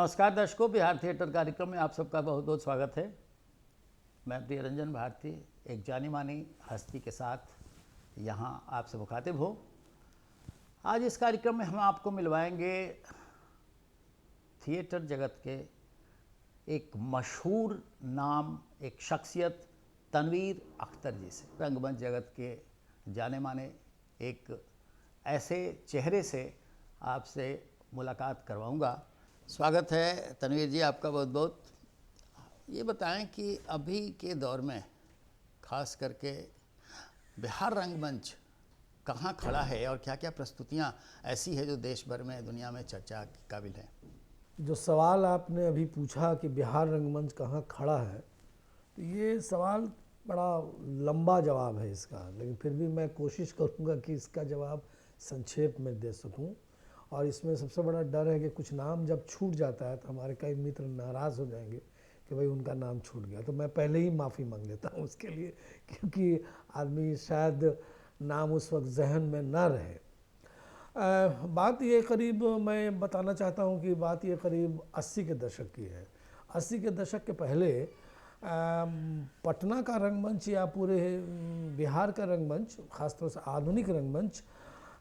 नमस्कार दर्शकों, बिहार थिएटर कार्यक्रम में आप सबका बहुत बहुत स्वागत है। मैं प्रियरंजन भारती एक जानी मानी हस्ती के साथ यहाँ आपसे मुखातिब हो। आज इस कार्यक्रम में हम आपको मिलवाएंगे थिएटर जगत के एक मशहूर नाम, एक शख्सियत तनवीर अख्तर जी से। रंगमंच जगत के जाने माने एक ऐसे चेहरे से आपसे मुलाकात करवाऊंगा। स्वागत है तनवीर जी आपका बहुत बहुत। ये बताएं कि अभी के दौर में खास करके बिहार रंगमंच कहाँ खड़ा है और क्या क्या प्रस्तुतियाँ ऐसी है जो देश भर में दुनिया में चर्चा के काबिल है। जो सवाल आपने अभी पूछा कि बिहार रंगमंच कहाँ खड़ा है, तो ये सवाल बड़ा लंबा जवाब है इसका, लेकिन फिर भी मैं कोशिश करूँगा कि इसका जवाब संक्षेप में दे सकूँ। और इसमें सबसे बड़ा डर है कि कुछ नाम जब छूट जाता है तो हमारे कई मित्र नाराज़ हो जाएंगे कि भाई उनका नाम छूट गया। तो मैं पहले ही माफ़ी मांग लेता हूँ उसके लिए, क्योंकि आदमी शायद नाम उस वक्त जहन में ना रहे। बात ये करीब, मैं बताना चाहता हूँ कि बात ये करीब 80 के दशक की है। 80 के दशक के पहले पटना का रंगमंच या पूरे बिहार का रंगमंच, खासतौर से आधुनिक रंगमंच,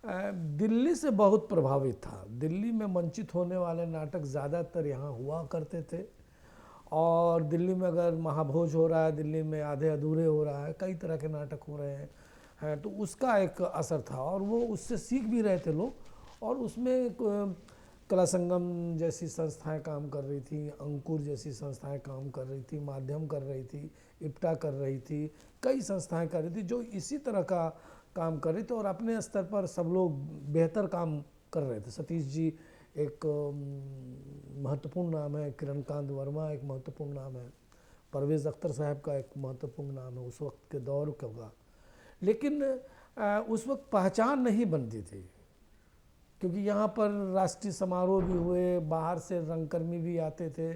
दिल्ली से बहुत प्रभावित था। दिल्ली में मंचित होने वाले नाटक ज़्यादातर यहाँ हुआ करते थे, और दिल्ली में अगर महाभोज हो रहा है, दिल्ली में आधे अधूरे हो रहा है, कई तरह के नाटक हो रहे हैं, तो उसका एक असर था और वो उससे सीख भी रहे थे लोग। और उसमें कला संगम जैसी संस्थाएं काम कर रही थी, अंकुर जैसी संस्थाएं काम कर रही थी, माध्यम कर रही थी, इप्टा कर रही थी, कई संस्थाएं कर रही थी जो इसी तरह का काम कर रही थी, और अपने स्तर पर सब लोग बेहतर काम कर रहे थे। सतीश जी एक महत्वपूर्ण नाम है, किरणकांत वर्मा एक महत्वपूर्ण नाम है, परवेज़ अख्तर साहब का एक महत्वपूर्ण नाम है उस वक्त के दौर का। लेकिन उस वक्त पहचान नहीं बनती थी, क्योंकि यहाँ पर राष्ट्रीय समारोह भी हुए, बाहर से रंगकर्मी भी आते थे।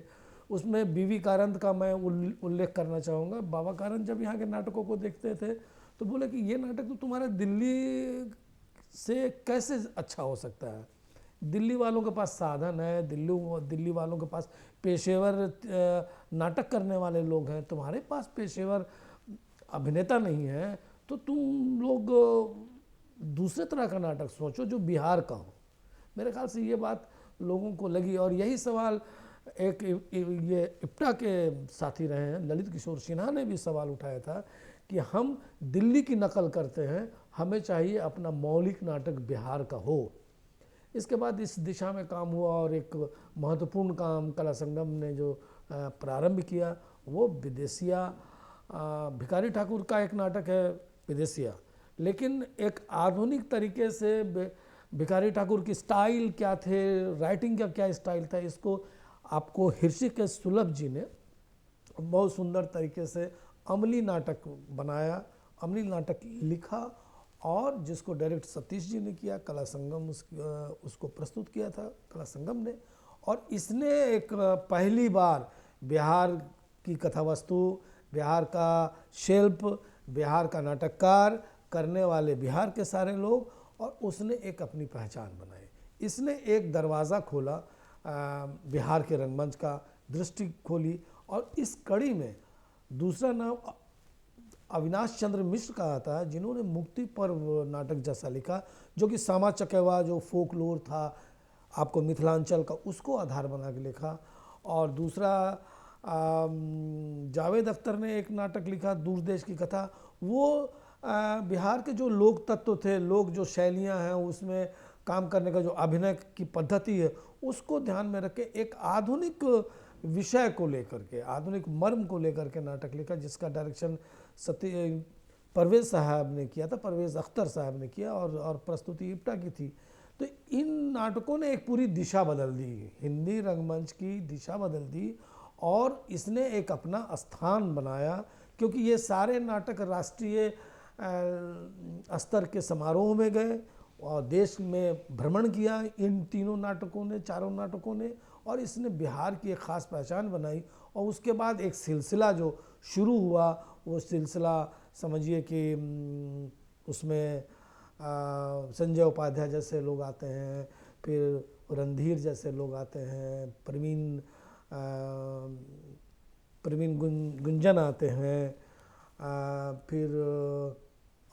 उसमें बीवी कारंत का मैं उल्लेख करना चाहूँगा। बाबा कारंत जब यहाँ के नाटकों को देखते थे तो बोले कि ये नाटक तो तुम्हारे दिल्ली से कैसे अच्छा हो सकता है। दिल्ली वालों के पास साधन है, दिल्ली वालों के पास पेशेवर नाटक करने वाले लोग हैं, तुम्हारे पास पेशेवर अभिनेता नहीं है, तो तुम लोग दूसरे तरह का नाटक सोचो जो बिहार का हो। मेरे ख्याल से ये बात लोगों को लगी, और यही सवाल एक ये इप्टा के साथी रहे हैं ललित किशोर सिन्हा ने भी सवाल उठाया था कि हम दिल्ली की नकल करते हैं, हमें चाहिए अपना मौलिक नाटक बिहार का हो। इसके बाद इस दिशा में काम हुआ, और एक महत्वपूर्ण काम कला संगम ने जो प्रारंभ किया वो विदेशिया, भिखारी ठाकुर का एक नाटक है विदेशिया, लेकिन एक आधुनिक तरीके से भिखारी ठाकुर की स्टाइल क्या थे, राइटिंग का क्या स्टाइल था, इसको आपको हृषिकेश सुलभ जी ने बहुत सुंदर तरीके से अमली नाटक बनाया, अमली नाटक लिखा, और जिसको डायरेक्ट सतीश जी ने किया, कला संगम उसको प्रस्तुत किया था कला संगम ने। और इसने एक पहली बार बिहार की कथावस्तु, बिहार का शिल्प, बिहार का नाटककार करने वाले बिहार के सारे लोग, और उसने एक अपनी पहचान बनाई। इसने एक दरवाज़ा खोला बिहार के रंगमंच का, दृष्टि खोली। और इस कड़ी में दूसरा नाम अविनाश चंद्र मिश्र का आता है, जिन्होंने मुक्ति पर्व नाटक जैसा लिखा, जो कि सामा चकेवा जो फोकलोर था आपको मिथिलांचल का, उसको आधार बना के लिखा। और दूसरा जावेद अख्तर ने एक नाटक लिखा दूर देश की कथा। वो बिहार के जो लोक तत्व थे, लोग जो शैलियां हैं, उसमें काम करने का जो अभिनय की पद्धति है, उसको ध्यान में रख के एक आधुनिक विषय को लेकर के, आधुनिक मर्म को लेकर के नाटक लिखा, जिसका डायरेक्शन परवेज़ साहब ने किया था, परवेज़ अख्तर साहब ने किया, और प्रस्तुति इप्टा की थी। तो इन नाटकों ने एक पूरी दिशा बदल दी, हिंदी रंगमंच की दिशा बदल दी, और इसने एक अपना स्थान बनाया, क्योंकि ये सारे नाटक राष्ट्रीय स्तर के समारोह में गए और देश में भ्रमण किया इन तीनों नाटकों ने, चारों नाटकों ने, और इसने बिहार की एक ख़ास पहचान बनाई। और उसके बाद एक सिलसिला जो शुरू हुआ, वो सिलसिला समझिए कि उसमें संजय उपाध्याय जैसे लोग आते हैं, फिर रणधीर जैसे लोग आते हैं, प्रवीण गुंजन आते हैं, फिर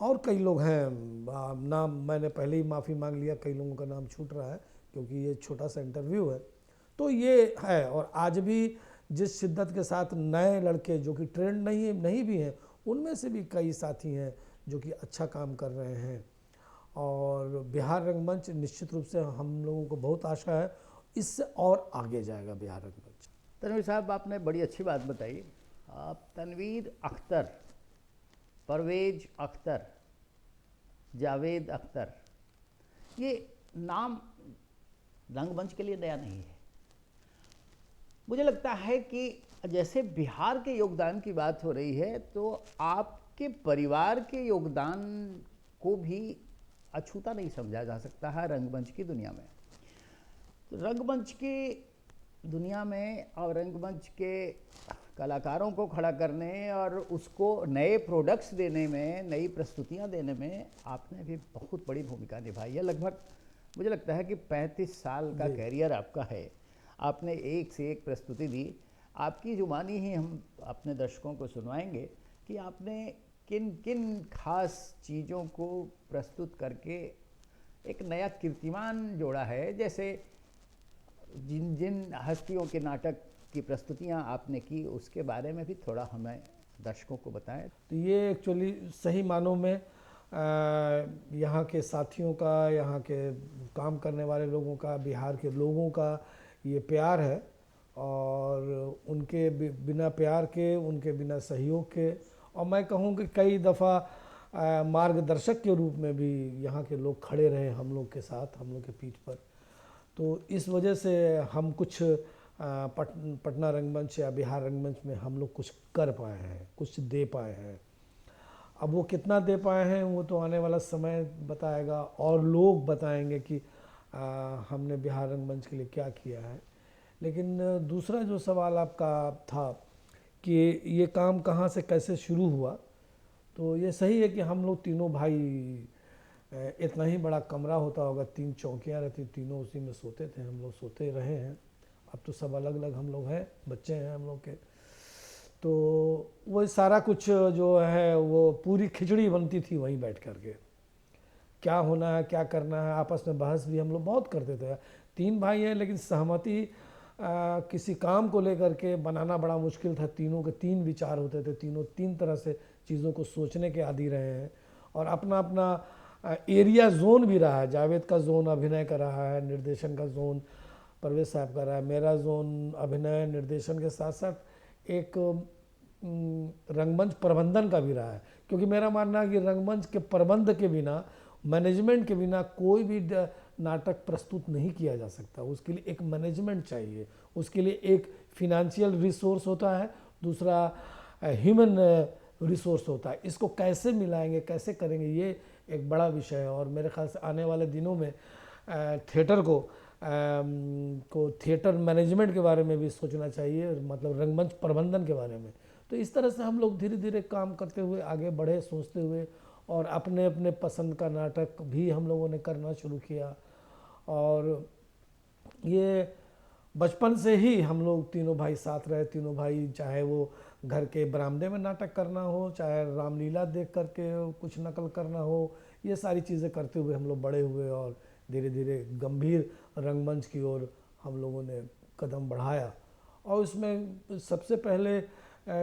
और कई लोग हैं, नाम मैंने पहले ही माफ़ी मांग लिया, कई लोगों का नाम छूट रहा है क्योंकि ये छोटा सा इंटरव्यू है। तो ये है, और आज भी जिस शिद्दत के साथ नए लड़के जो कि ट्रेंड नहीं भी हैं, उनमें से भी कई साथी हैं जो कि अच्छा काम कर रहे हैं। और बिहार रंगमंच निश्चित रूप से हम लोगों को बहुत आशा है इससे और आगे जाएगा बिहार रंगमंच। तनवीर साहब, आपने बड़ी अच्छी बात बताई। आप तनवीर अख्तर, परवेज अख्तर, जावेद अख्तर, ये नाम रंगमंच के लिए नया नहीं है। मुझे लगता है कि जैसे बिहार के योगदान की बात हो रही है, तो आपके परिवार के योगदान को भी अछूता नहीं समझा जा सकता है रंगमंच की दुनिया में। तो रंगमंच की दुनिया में और रंगमंच के कलाकारों को खड़ा करने और उसको नए प्रोडक्ट्स देने में, नई प्रस्तुतियां देने में आपने भी बहुत बड़ी भूमिका निभाई है। लगभग मुझे लगता है कि 35 साल का कैरियर आपका है। आपने एक से एक प्रस्तुति दी। आपकी जुबानी ही हम अपने दर्शकों को सुनवाएंगे कि आपने किन किन खास चीज़ों को प्रस्तुत करके एक नया कीर्तिमान जोड़ा है। जैसे जिन जिन हस्तियों के नाटक की प्रस्तुतियां आपने की, उसके बारे में भी थोड़ा हमें दर्शकों को बताएं। तो ये एक्चुअली सही मानों में यहाँ के साथियों का, यहाँ के काम करने वाले लोगों का, बिहार के लोगों का ये प्यार है। और उनके बिना प्यार के, उनके बिना सहयोग के, और मैं कहूँ कि कई दफ़ा मार्गदर्शक के रूप में भी यहाँ के लोग खड़े रहे हम लोग के साथ, हम लोग के पीठ पर। तो इस वजह से हम कुछ पटना रंगमंच या बिहार रंगमंच में हम लोग कुछ कर पाए हैं, कुछ दे पाए हैं। अब वो कितना दे पाए हैं वो तो आने वाला समय बताएगा, और लोग बताएंगे कि हमने बिहार रंगमंच के लिए क्या किया है। लेकिन दूसरा जो सवाल आपका था कि ये काम कहाँ से कैसे शुरू हुआ, तो ये सही है कि हम लोग तीनों भाई, इतना ही बड़ा कमरा होता होगा, 3 चौकियाँ रहती, तीनों उसी में सोते थे, हम लोग सोते रहे हैं। अब तो सब अलग अलग हम लोग हैं, बच्चे हैं हम लोग के। तो वो सारा कुछ जो है वो पूरी खिचड़ी बनती थी वहीं बैठ कर के, क्या होना है, क्या करना है। आपस में बहस भी हम लोग बहुत करते थे। 3 भाई हैं, लेकिन सहमति किसी काम को लेकर के बनाना बड़ा मुश्किल था। तीनों के 3 विचार होते थे, तीनों 3 तरह से चीज़ों को सोचने के आदी रहे हैं, और अपना अपना एरिया जोन भी रहा है। जावेद का जोन अभिनय का रहा है, निर्देशन का जोन परवेज साहब का रहा है। मेरा जोन अभिनय निर्देशन के साथ साथ एक रंगमंच प्रबंधन का भी रहा है, क्योंकि मेरा मानना है कि रंगमंच के प्रबंध के बिना, मैनेजमेंट के बिना कोई भी नाटक प्रस्तुत नहीं किया जा सकता। उसके लिए एक मैनेजमेंट चाहिए, उसके लिए एक फिनेंशियल रिसोर्स होता है, दूसरा ह्यूमन रिसोर्स होता है। इसको कैसे मिलाएंगे, कैसे करेंगे, ये एक बड़ा विषय है। और मेरे ख्याल से आने वाले दिनों में थिएटर को थिएटर मैनेजमेंट के बारे में भी सोचना चाहिए, मतलब रंगमंच प्रबंधन के बारे में। तो इस तरह से हम लोग धीरे धीरे काम करते हुए आगे बढ़े, सोचते हुए, और अपने अपने पसंद का नाटक भी हम लोगों ने करना शुरू किया। और ये बचपन से ही हम लोग तीनों भाई साथ रहे। तीनों भाई, चाहे वो घर के बरामदे में नाटक करना हो, चाहे रामलीला देख करके कुछ नकल करना हो, ये सारी चीज़ें करते हुए हम लोग बड़े हुए, और धीरे धीरे गंभीर रंगमंच की ओर हम लोगों ने कदम बढ़ाया। और इसमें सबसे पहले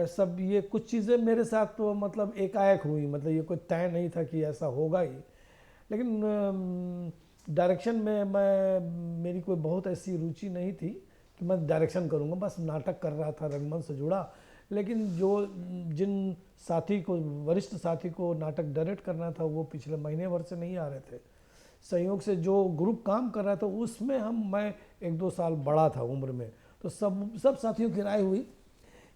सब ये कुछ चीज़ें मेरे साथ तो मतलब एकाएक हुई, मतलब ये कोई तय नहीं था कि ऐसा होगा ही। लेकिन डायरेक्शन में मेरी कोई बहुत ऐसी रुचि नहीं थी कि मैं डायरेक्शन करूँगा, बस नाटक कर रहा था, रंगमंच से जुड़ा। लेकिन जिन साथी को, वरिष्ठ साथी को नाटक डायरेक्ट करना था, वो पिछले महीने भर से नहीं आ रहे थे। संयोग से जो ग्रुप काम कर रहा था उसमें मैं 1-2 साल बड़ा था उम्र में, तो सब साथियों की राय हुई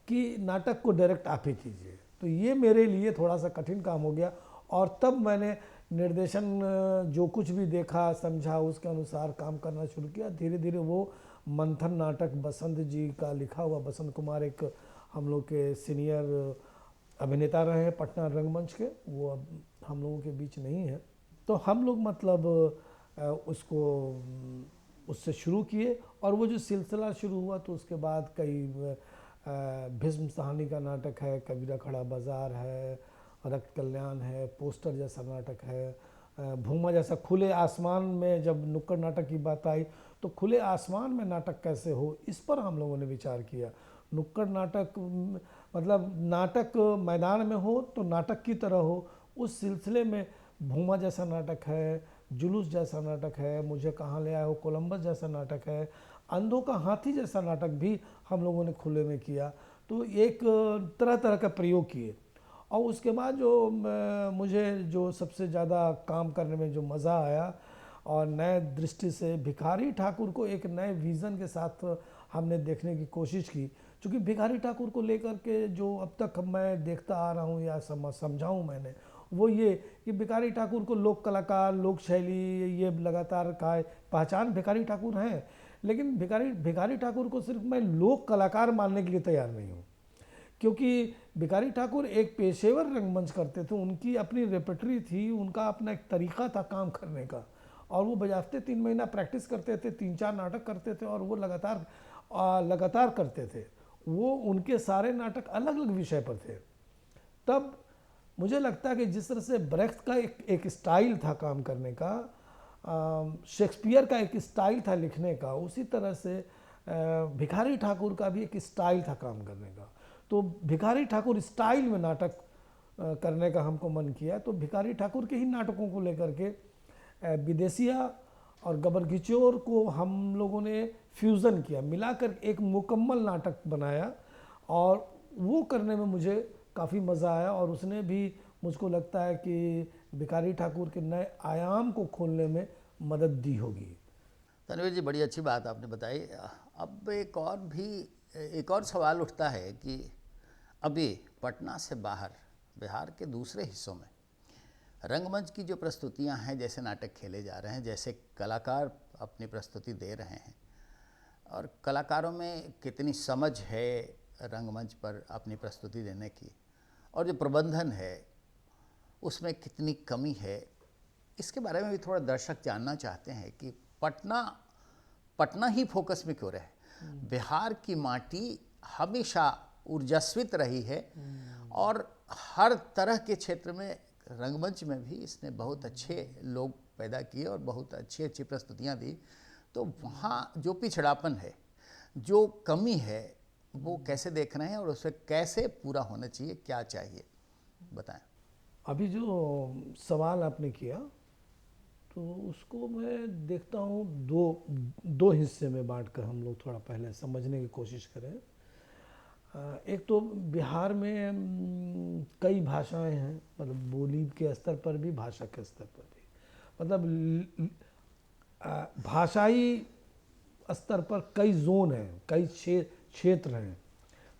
कि नाटक को डायरेक्ट आप ही कीजिए। तो ये मेरे लिए थोड़ा सा कठिन काम हो गया, और तब मैंने निर्देशन जो कुछ भी देखा समझा उसके अनुसार काम करना शुरू किया। धीरे धीरे वो मंथन नाटक बसंत जी का लिखा हुआ, बसंत कुमार एक हम लोग के सीनियर अभिनेता रहे हैं पटना रंगमंच के, वो अब हम लोगों के बीच नहीं है। तो हम लोग मतलब उसको उससे शुरू किए और वो जो सिलसिला शुरू हुआ तो उसके बाद कई भीष्म साहनी का नाटक है, कबीरा खड़ा बाजार है, रक्त कल्याण है, पोस्टर जैसा नाटक है, भूमा जैसा। खुले आसमान में जब नुक्कड़ नाटक की बात आई तो खुले आसमान में नाटक कैसे हो, इस पर हम लोगों ने विचार किया। नुक्कड़ नाटक मतलब नाटक मैदान में हो तो नाटक की तरह हो, उस सिलसिले में भूमा जैसा नाटक है, जुलूस जैसा नाटक है, मुझे कहाँ ले आए हो कोलंबस जैसा नाटक है, अंधों का हाथी जैसा नाटक भी हम लोगों ने खुले में किया। तो एक तरह तरह का प्रयोग किए। और उसके बाद जो मुझे जो सबसे ज़्यादा काम करने में जो मज़ा आया और नए दृष्टि से भिखारी ठाकुर को एक नए विज़न के साथ हमने देखने की कोशिश की। क्योंकि भिखारी ठाकुर को लेकर के जो अब तक मैं देखता आ रहा हूँ या समझाऊँ मैंने, वो ये कि भिखारी ठाकुर को लोक कलाकार, लोक शैली ये लगातार का पहचान भिखारी ठाकुर हैं, लेकिन भिखारी ठाकुर को सिर्फ मैं लोक कलाकार मानने के लिए तैयार नहीं हूँ। क्योंकि भिखारी ठाकुर एक पेशेवर रंगमंच करते थे, उनकी अपनी रेperटरी थी, उनका अपना एक तरीक़ा था काम करने का, और वो बजाते 3 महीना प्रैक्टिस करते थे, 3-4 नाटक करते थे और वो लगातार करते थे। वो उनके सारे नाटक अलग अलग विषय पर थे। तब मुझे लगता है कि जिस तरह से ब्रेख्त का एक स्टाइल था काम करने का, शेक्सपियर का एक स्टाइल था लिखने का, उसी तरह से भिखारी ठाकुर का भी एक स्टाइल था काम करने का। तो भिखारी ठाकुर स्टाइल में नाटक करने का हमको मन किया। तो भिखारी ठाकुर के ही नाटकों को लेकर के विदेशिया और गबर घिचोर को हम लोगों ने फ्यूज़न किया, मिलाकर एक मुकम्मल नाटक बनाया, और वो करने में मुझे काफ़ी मज़ा आया। और उसने भी मुझको लगता है कि भिखारी ठाकुर के नए आयाम को खोलने में मदद दी होगी। तनवीर जी, बड़ी अच्छी बात आपने बताई। अब एक और सवाल उठता है कि अभी पटना से बाहर बिहार के दूसरे हिस्सों में रंगमंच की जो प्रस्तुतियां हैं, जैसे नाटक खेले जा रहे हैं, जैसे कलाकार अपनी प्रस्तुति दे रहे हैं, और कलाकारों में कितनी समझ है रंगमंच पर अपनी प्रस्तुति देने की, और जो प्रबंधन है उसमें कितनी कमी है, इसके बारे में भी थोड़ा दर्शक जानना चाहते हैं कि पटना ही फोकस में क्यों रहे। बिहार की माटी हमेशा ऊर्जास्वित रही है और हर तरह के क्षेत्र में रंगमंच में भी इसने बहुत अच्छे लोग पैदा किए और बहुत अच्छी अच्छी प्रस्तुतियां दी। तो वहाँ जो पिछड़ापन है, जो कमी है, वो कैसे देख रहे हैं और उसे कैसे पूरा होना चाहिए, क्या चाहिए, बताएं। अभी जो सवाल आपने किया तो उसको मैं देखता हूँ दो हिस्से में बांट कर हम लोग थोड़ा पहले समझने की कोशिश करें। एक तो बिहार में कई भाषाएं हैं, मतलब बोली के स्तर पर भी, भाषा के स्तर पर भी, मतलब भाषाई स्तर पर कई जोन हैं, कई क्षेत्र हैं।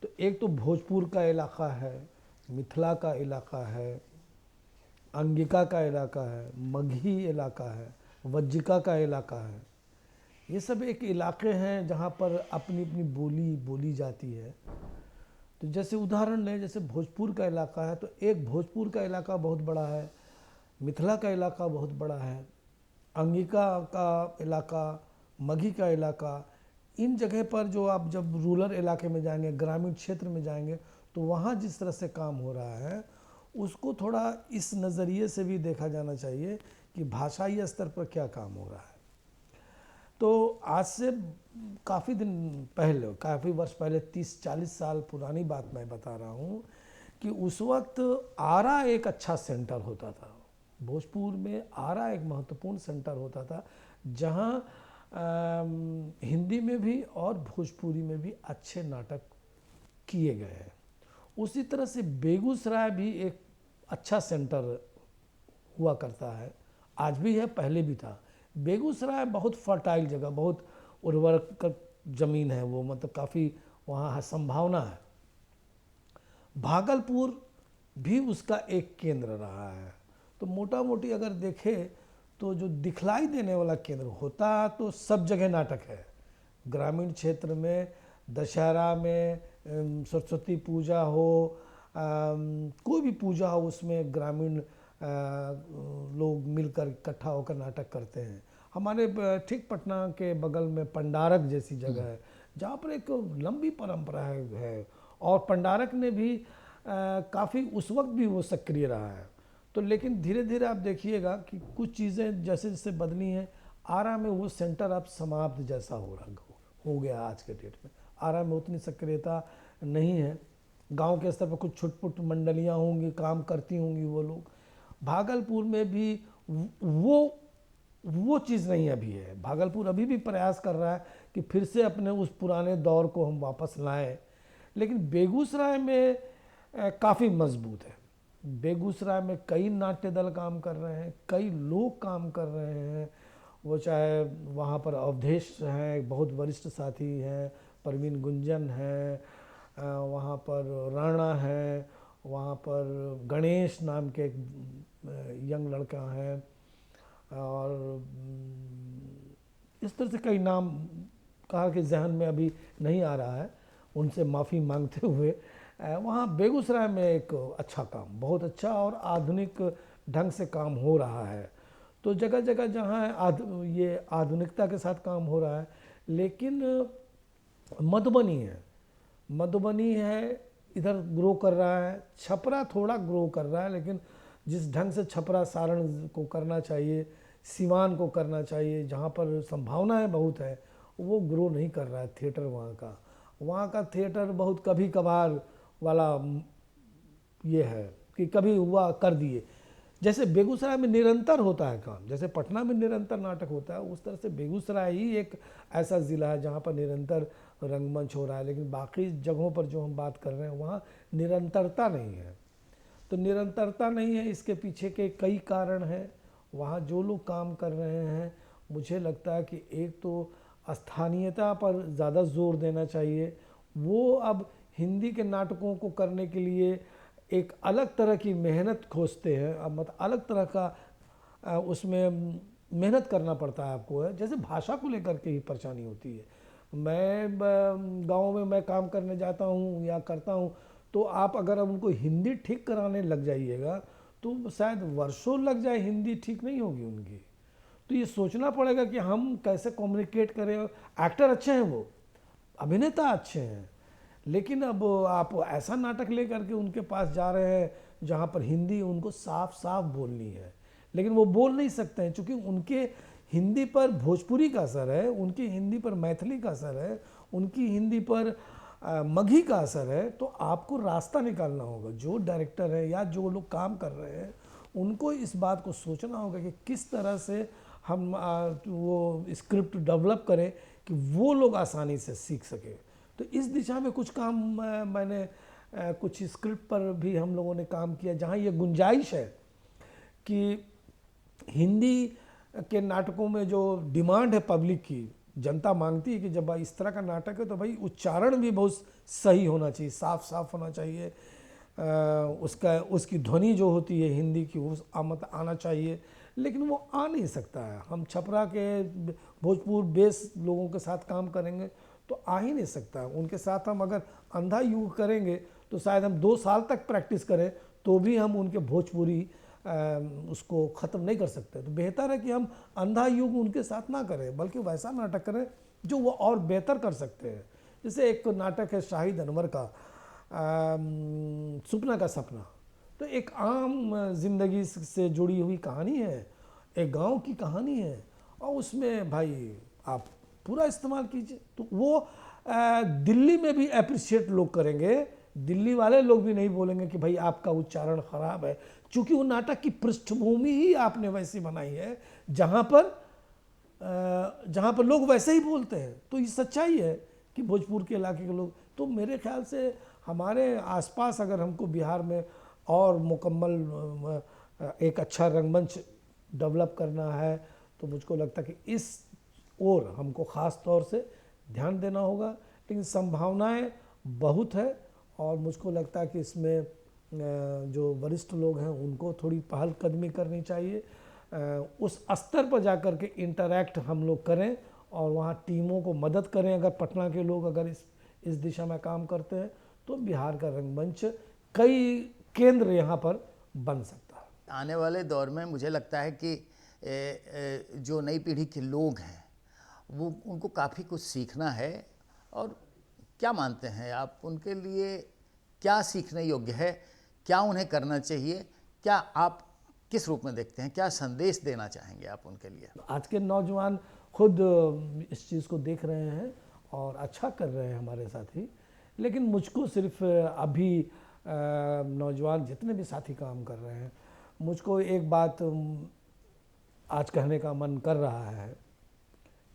तो एक तो भोजपुर का इलाका है, मिथिला का इलाका है, अंगिका का इलाका है, मगही इलाका है, वज्जिका का इलाका है। ये सब एक इलाके हैं जहाँ पर अपनी अपनी बोली बोली जाती है। तो जैसे उदाहरण लें, जैसे भोजपुर का इलाका है तो एक भोजपुर का इलाका बहुत बड़ा है, मिथिला का इलाका बहुत बड़ा है, अंगिका का इलाका, मगही का इलाका। इन जगह पर जो आप जब रूरल इलाके में जाएंगे, ग्रामीण क्षेत्र में जाएंगे, तो वहाँ जिस तरह से काम हो रहा है उसको थोड़ा इस नज़रिए से भी देखा जाना चाहिए कि भाषाई स्तर पर क्या काम हो रहा है। तो आज से काफ़ी दिन पहले, काफ़ी वर्ष पहले, 30-40 साल पुरानी बात मैं बता रहा हूँ कि उस वक्त आरा एक अच्छा सेंटर होता था। भोजपुर में आरा एक महत्वपूर्ण सेंटर होता था जहाँ हिंदी में भी और भोजपुरी में भी अच्छे नाटक किए गए हैं। उसी तरह से बेगूसराय भी एक अच्छा सेंटर हुआ करता है, आज भी है, पहले भी था। बेगूसराय बहुत फर्टाइल जगह, बहुत उर्वरक ज़मीन है वो, मतलब काफ़ी वहाँ संभावना है। भागलपुर भी उसका एक केंद्र रहा है। तो मोटा मोटी अगर देखें तो जो दिखलाई देने वाला केंद्र होता तो सब जगह नाटक है। ग्रामीण क्षेत्र में दशहरा में, सरस्वती पूजा हो, कोई भी पूजा हो, उसमें ग्रामीण लोग मिलकर इकट्ठा होकर नाटक करते हैं। हमारे ठीक पटना के बगल में पंडारक जैसी जगह है जहाँ पर एक लंबी परंपरा है और पंडारक ने भी काफ़ी उस वक्त भी वो सक्रिय रहा है। तो लेकिन धीरे धीरे आप देखिएगा कि कुछ चीज़ें जैसे जैसे बदली हैं, आरा में वो सेंटर अब समाप्त जैसा हो गया आज के डेट में। आरा में उतनी सक्रियता नहीं है। गांव के स्तर पर कुछ छुटपुट मंडलियां होंगी, काम करती होंगी वो लोग। भागलपुर में भी वो चीज़ नहीं अभी है। भागलपुर अभी भी प्रयास कर रहा है कि फिर से अपने उस पुराने दौर को हम वापस लाएं, लेकिन बेगूसराय में काफ़ी मजबूत है। बेगूसराय में कई नाट्य दल काम कर रहे हैं, कई लोग काम कर रहे हैं। वो चाहे वहाँ पर अवधेश हैं, बहुत वरिष्ठ साथी हैं, परवीन गुंजन हैं, वहाँ पर राणा है, वहाँ पर गणेश नाम के एक यंग लड़का है, और इस तरह से कई नाम कहा कि जहन में अभी नहीं आ रहा है, उनसे माफ़ी मांगते हुए। वहाँ बेगूसराय में एक अच्छा काम, बहुत अच्छा और आधुनिक ढंग से काम हो रहा है। तो जगह जगह जहाँ ये आधुनिकता के साथ काम हो रहा है। लेकिन मधुबनी है इधर ग्रो कर रहा है, छपरा थोड़ा ग्रो कर रहा है, लेकिन जिस ढंग से छपरा सारण को करना चाहिए, सिवान को करना चाहिए, जहाँ पर संभावनाएं बहुत है, वो ग्रो नहीं कर रहा है थिएटर। वहाँ का थिएटर बहुत कभी कभार वाला ये है कि कभी हुआ कर दिए। जैसे बेगूसराय में निरंतर होता है काम, जैसे पटना में निरंतर नाटक होता है, उस तरह से बेगूसराय ही एक ऐसा ज़िला है जहाँ पर निरंतर रंगमंच हो रहा है। लेकिन बाकी जगहों पर जो हम बात कर रहे हैं वहाँ निरंतरता नहीं है। तो निरंतरता नहीं है, इसके पीछे के कई कारण हैं। वहाँ जो लोग काम कर रहे हैं, मुझे लगता है कि एक तो स्थानीयता पर ज़्यादा जोर देना चाहिए। वो अब हिंदी के नाटकों को करने के लिए एक अलग तरह की मेहनत खोजते हैं। अब मतलब अलग तरह का उसमें मेहनत करना पड़ता है आपको है। जैसे भाषा को लेकर के ही परेशानी होती है। मैं गाँव में मैं काम करने जाता हूँ या करता हूँ, तो आप अगर अब उनको हिंदी ठीक कराने लग जाइएगा तो शायद वर्षों लग जाए, हिंदी ठीक नहीं होगी उनकी। तो ये सोचना पड़ेगा कि हम कैसे कम्युनिकेट करें। एक्टर अच्छे हैं, वो अभिनेता अच्छे हैं, लेकिन अब आप ऐसा नाटक लेकर के उनके पास जा रहे हैं जहाँ पर हिंदी उनको साफ साफ बोलनी है, लेकिन वो बोल नहीं सकते हैं, क्योंकि उनके हिंदी पर भोजपुरी का असर है, उनकी हिंदी पर मैथिली का असर है, उनकी हिंदी पर मगही का असर है। तो आपको रास्ता निकालना होगा। जो डायरेक्टर है या जो लोग काम कर रहे हैं, उनको इस बात को सोचना होगा कि किस तरह से हम वो स्क्रिप्ट डेवलप करें कि वो लोग आसानी से सीख सकें। तो इस दिशा में कुछ काम मैंने कुछ स्क्रिप्ट पर भी हम लोगों ने काम किया, जहाँ ये गुंजाइश है कि हिंदी के नाटकों में जो डिमांड है पब्लिक की, जनता मांगती है कि जब इस तरह का नाटक है तो भाई उच्चारण भी बहुत सही होना चाहिए, साफ साफ होना चाहिए, उसकी ध्वनि जो होती है हिंदी की वो आना चाहिए। लेकिन वो आ नहीं सकता है। हम छपरा के भोजपुर बेस लोगों के साथ काम करेंगे तो आ ही नहीं सकता। उनके साथ हम अगर अंधा युग करेंगे तो शायद हम 2 साल तक प्रैक्टिस करें तो भी हम उनके भोजपुरी उसको ख़त्म नहीं कर सकते। तो बेहतर है कि हम अंधा युग उनके साथ ना करें, बल्कि वैसा नाटक करें जो वो और बेहतर कर सकते हैं। जैसे एक नाटक है शाहिद अनवर का सुपना का सपना, तो एक आम जिंदगी से जुड़ी हुई कहानी है, एक गांव की कहानी है, और उसमें भाई आप पूरा इस्तेमाल कीजिए तो वो दिल्ली में भी अप्रिशिएट लोग करेंगे। दिल्ली वाले लोग भी नहीं बोलेंगे कि भाई आपका उच्चारण खराब है, क्योंकि वो नाटक की पृष्ठभूमि ही आपने वैसी बनाई है जहाँ पर लोग वैसे ही बोलते हैं। तो ये सच्चाई है कि भोजपुर के इलाके के लोग, तो मेरे ख्याल से हमारे आसपास अगर हमको बिहार में और मुकम्मल एक अच्छा रंगमंच डेवलप करना है तो मुझको लगता है कि इस ओर हमको ख़ास तौर से ध्यान देना होगा। लेकिन संभावनाएं बहुत है और मुझको लगता है कि इसमें जो वरिष्ठ लोग हैं उनको थोड़ी पहलकदमी करनी चाहिए। उस स्तर पर जाकर के इंटरैक्ट हम लोग करें और वहाँ टीमों को मदद करें। अगर पटना के लोग अगर इस दिशा में काम करते हैं तो बिहार का रंगमंच कई केंद्र यहाँ पर बन सकता है। आने वाले दौर में मुझे लगता है कि जो नई पीढ़ी के लोग हैं वो उनको काफ़ी कुछ सीखना है। और क्या मानते हैं आप, उनके लिए क्या सीखने योग्य है, क्या उन्हें करना चाहिए, क्या आप किस रूप में देखते हैं, क्या संदेश देना चाहेंगे आप उनके लिए? आज के नौजवान खुद इस चीज़ को देख रहे हैं और अच्छा कर रहे हैं हमारे साथी, लेकिन मुझको सिर्फ अभी नौजवान जितने भी साथी काम कर रहे हैं, मुझको एक बात आज कहने का मन कर रहा है।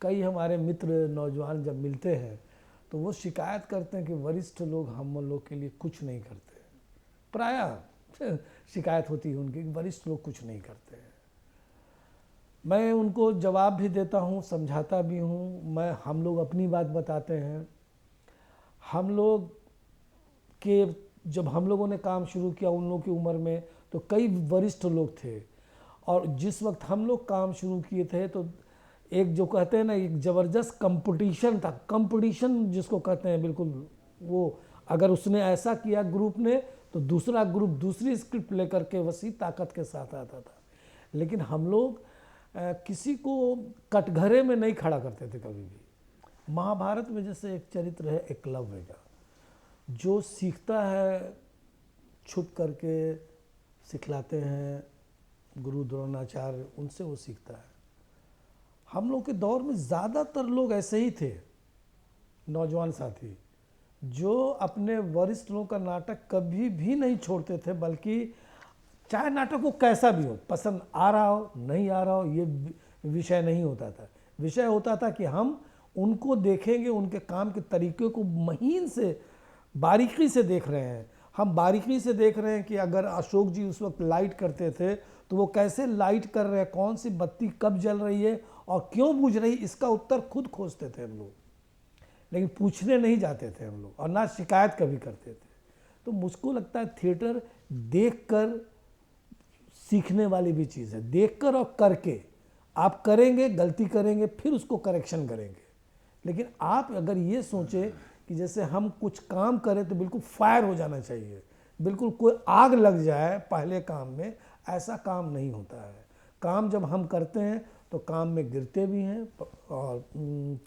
कई हमारे मित्र नौजवान जब मिलते हैं तो वो शिकायत करते हैं कि वरिष्ठ लोग हम लोग के लिए कुछ नहीं करते। प्रायः शिकायत होती है उनकी कि वरिष्ठ लोग कुछ नहीं करते हैं। मैं उनको जवाब भी देता हूँ, समझाता भी हूँ। हम लोग अपनी बात बताते हैं। हम लोग के जब हम लोगों ने काम शुरू किया उन लोगों की उम्र में तो कई वरिष्ठ लोग थे, और जिस वक्त हम लोग काम शुरू किए थे तो एक जो कहते हैं ना, एक ज़बरदस्त कंपटीशन था। कंपटीशन जिसको कहते हैं, बिल्कुल वो अगर उसने ऐसा किया ग्रुप ने तो दूसरा ग्रुप दूसरी स्क्रिप्ट लेकर के वसी ताकत के साथ आता था। लेकिन हम लोग किसी को कटघरे में नहीं खड़ा करते थे कभी भी। महाभारत में जैसे एक चरित्र है एकलव्य का, जो सीखता है छुप करके सिखलाते हैं गुरु द्रोणाचार्य, उनसे वो सीखता है। हम लोग के दौर में ज़्यादातर लोग ऐसे ही थे, नौजवान साथी, जो अपने वरिष्ठ लोगों का नाटक कभी भी नहीं छोड़ते थे, बल्कि चाहे नाटक को कैसा भी हो, पसंद आ रहा हो नहीं आ रहा हो, ये विषय नहीं होता था। विषय होता था कि हम उनको देखेंगे, उनके काम के तरीके को महीन से बारीकी से देख रहे हैं। हम बारीकी से देख रहे हैं कि अगर अशोक जी उस वक्त लाइट करते थे तो वो कैसे लाइट कर रहे हैं, कौन सी बत्ती कब जल रही है और क्यों बुझ रही, इसका उत्तर खुद खोजते थे हम लोग। लेकिन पूछने नहीं जाते थे हम लोग, और ना शिकायत कभी करते थे। तो मुझको लगता है थिएटर देखकर सीखने वाली भी चीज़ है। देखकर और करके, आप करेंगे, गलती करेंगे, फिर उसको करेक्शन करेंगे। लेकिन आप अगर ये सोचें कि जैसे हम कुछ काम करें तो बिल्कुल फायर हो जाना चाहिए, बिल्कुल कोई आग लग जाए पहले काम में, ऐसा काम नहीं होता है। काम जब हम करते हैं तो काम में गिरते भी हैं और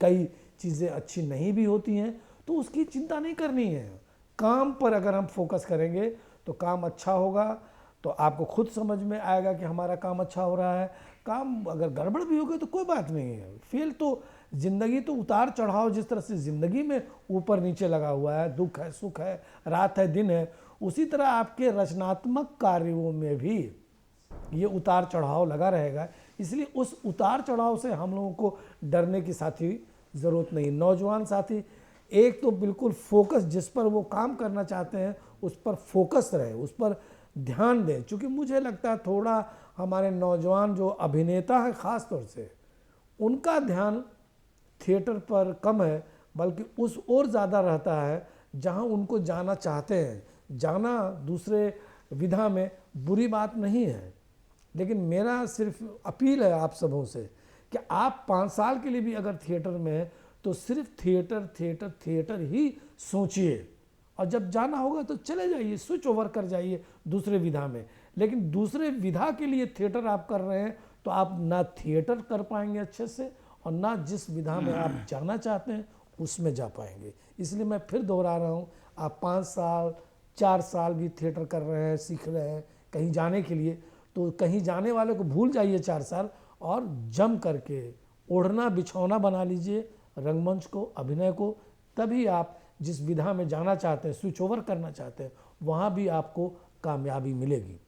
कई चीज़ें अच्छी नहीं भी होती हैं, तो उसकी चिंता नहीं करनी है। काम पर अगर हम फोकस करेंगे तो काम अच्छा होगा, तो आपको खुद समझ में आएगा कि हमारा काम अच्छा हो रहा है। काम अगर गड़बड़ भी हो गई तो कोई बात नहीं है। फेल तो ज़िंदगी तो उतार चढ़ाव, जिस तरह से ज़िंदगी में ऊपर नीचे लगा हुआ है, दुख है सुख है, रात है दिन है, उसी तरह आपके रचनात्मक कार्यों में भी ये उतार चढ़ाव लगा रहेगा। इसलिए उस उतार चढ़ाव से हम लोगों को डरने की साथी ज़रूरत नहीं। नौजवान साथी एक तो बिल्कुल फोकस, जिस पर वो काम करना चाहते हैं उस पर फोकस रहे, उस पर ध्यान दें। क्योंकि मुझे लगता है थोड़ा हमारे नौजवान जो अभिनेता हैं ख़ास तौर से, उनका ध्यान थिएटर पर कम है, बल्कि उस ओर ज़्यादा रहता है जहां उनको जाना चाहते हैं। जाना दूसरे विधा में बुरी बात नहीं है, लेकिन मेरा सिर्फ अपील है आप सबों से कि आप 5 साल के लिए भी अगर थिएटर में हैं तो सिर्फ थिएटर थिएटर थिएटर ही सोचिए, और जब जाना होगा तो चले जाइए, स्विच ओवर कर जाइए दूसरे विधा में। लेकिन दूसरे विधा के लिए थिएटर आप कर रहे हैं तो आप ना थिएटर कर पाएंगे अच्छे से, और ना जिस विधा में आप जाना चाहते हैं उसमें जा पाएंगे। इसलिए मैं फिर दोहरा रहा हूँ, आप 5 साल 4 साल भी थिएटर कर रहे हैं, सीख रहे हैं कहीं जाने के लिए, तो कहीं जाने वाले को भूल जाइए 4 साल, और जम करके ओढ़ना बिछौना बना लीजिए रंगमंच को, अभिनय को। तभी आप जिस विधा में जाना चाहते हैं, स्विच ओवर करना चाहते हैं, वहाँ भी आपको कामयाबी मिलेगी।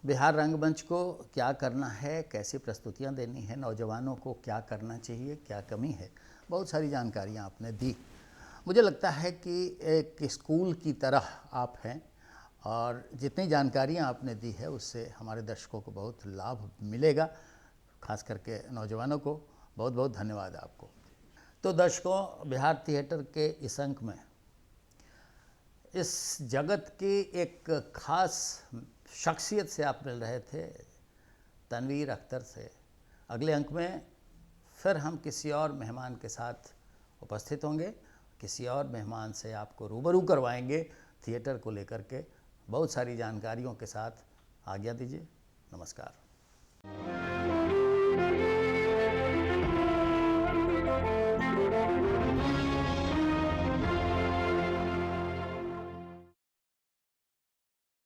बिहार रंगमंच को क्या करना है, कैसी प्रस्तुतियां देनी है, नौजवानों को क्या करना चाहिए, क्या कमी है, बहुत सारी जानकारियां आपने दी। मुझे लगता है कि एक स्कूल की तरह आप हैं, और जितनी जानकारियां आपने दी है उससे हमारे दर्शकों को बहुत लाभ मिलेगा, खास करके नौजवानों को। बहुत बहुत धन्यवाद आपको। तो दर्शकों, बिहार थिएटर के इस अंक में इस जगत की एक खास शख्सियत से आप मिल रहे थे, तनवीर अख्तर से। अगले अंक में फिर हम किसी और मेहमान के साथ उपस्थित होंगे, किसी और मेहमान से आपको रूबरू करवाएंगे थिएटर को लेकर के बहुत सारी जानकारियों के साथ। आज्ञा दीजिए, नमस्कार।